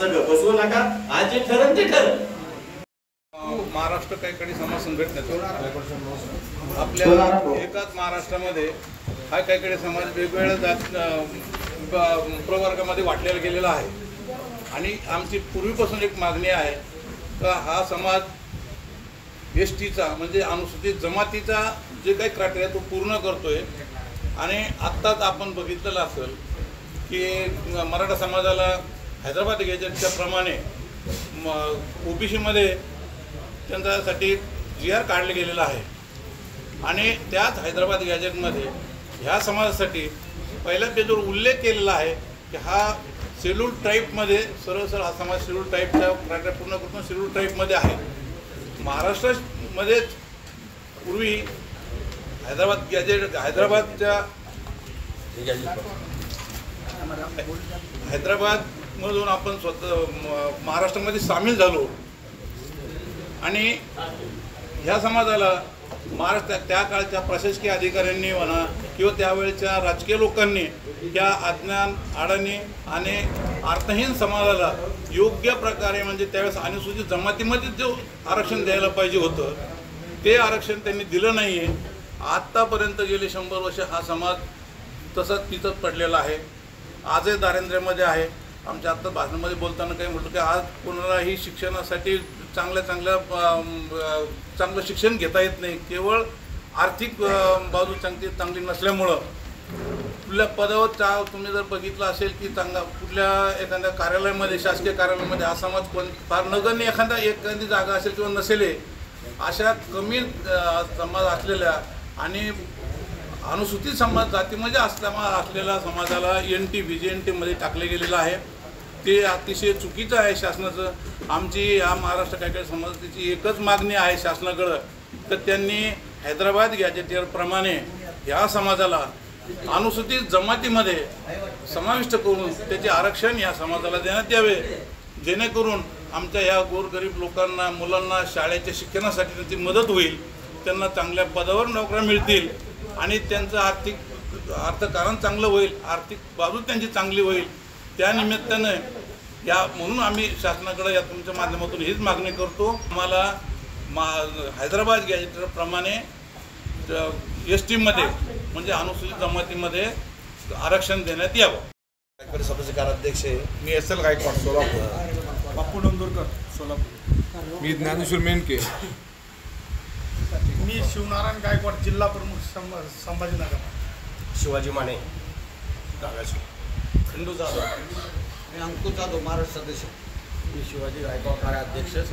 सगळं बसवू नका, आज जे ठरन ते ठरन। महाराष्ट्र काही समाज संघटनेतून आपल्या एकाच महाराष्ट्रामध्ये हा काही समाज वेगवेगळ्या जात प्रवर्गामध्ये वाटलेला गेलेला आहे आणि आमची पूर्वीपासून एक मागणी आहे का हा समाज एसटीचा म्हणजे अनुसूचित जमातीचा जे काही क्रायटेरिया तो पूर्ण करतोय। आणि आत्ताच आपण बघितलेलं असेल की मराठा समाजाला हैदराबाद गॅजेटच्या प्रमाणे ओबीसीमध्ये त्यांच्यासाठी GR काढले गेलेला आहे आणि त्याच हैदराबाद गॅजेटमध्ये ह्या समाजासाठी पहिल्या पेजवर उल्लेख केलेला आहे की हा शेड्यूल टाईपमध्ये सरळ हा समाज शेड्यूल टाईपच्या क्रायटेरिया पूर्ण करून शेड्यूल टाईपमध्ये आहे। महाराष्ट्रामध्येच पूर्वी हैदराबादमधून आपण स्वतः महाराष्ट्रामध्ये सामील झालो आणि ह्या समाजाला महाराष्ट्रात त्या काळच्या प्रशासकीय अधिकाऱ्यांनी म्हणा किंवा त्यावेळच्या राजकीय लोकांनी या अज्ञान अडाणी आणि अर्थहीन समाजाला योग्य प्रकारे म्हणजे त्यावेळेस अनुसूचित जमातीमध्ये जो आरक्षण द्यायला पाहिजे होतं ते आरक्षण त्यांनी दिलं नाही आहे। आत्तापर्यंत गेले 100 वर्ष हा समाज तसंच तिथंच पडलेला आहे, आजही दारिद्र्यामध्ये आहे। आमच्या आत्ता भाषणामध्ये बोलताना काही म्हटलं की आज कोणालाही शिक्षणासाठी चांगलं शिक्षण घेता येत नाही, केवळ आर्थिक बाजू चांगली नसल्यामुळं कुठल्या पदावर तुम्ही जर बघितलं असेल की कुठल्या एखाद्या कार्यालयामध्ये शासकीय कार्यालयामध्ये हा समाज फार नगण्य एखादी जागा असेल किंवा नसेल अशा कमी समाज असलेल्या आणि अनुसूचित समाज जातीमध्ये असलेल्या समाजाला NT VJNT मध्ये टाकले गेलेलं आहे। ते अतिशय चुकीचं आहे शासनाचं। आमची या महाराष्ट्र काही समाजाची एकच मागणी आहे शासनाकडं तर त्यांनी हैदराबाद गॅजेटप्रमाणे या समाजाला अनुसूचित जमातीमध्ये समाविष्ट करून त्याचे आरक्षण या समाजाला देण्यात यावे, जेणेकरून आमच्या या गोरगरीब लोकांना मुलांना शाळेच्या शिक्षणासाठी त्यांची मदत होईल, त्यांना चांगल्या पदावर नोकऱ्या मिळतील आणि त्यांचं अर्थकारण चांगलं होईल, आर्थिक बाजू त्यांची चांगली होईल। त्या निमित्तानं म्हणून आम्ही शासनाकडे या तुमच्या माध्यमातून हीच मागणी करतो, आम्हाला हैदराबाद गॅजेटप्रमाणे ST मध्ये म्हणजे अनुसूचित जमातीमध्ये आरक्षण देण्यात यावं। सभेचे कार्याध्यक्ष मी SL गायकवाड सोलापूर, बापू नंदुरकर सोलापूर, मी ज्ञानेश्वर मेनके, मी शिवनारायण गायकवाड जिल्हा प्रमुख संभाजीनगर, शिवाजी माने धाराशिव, खंडू जाधव, मी अंकुश जाधव महाराष्ट्र सदस्य, मी शिवाजी गायकवाड कार्याध्यक्ष।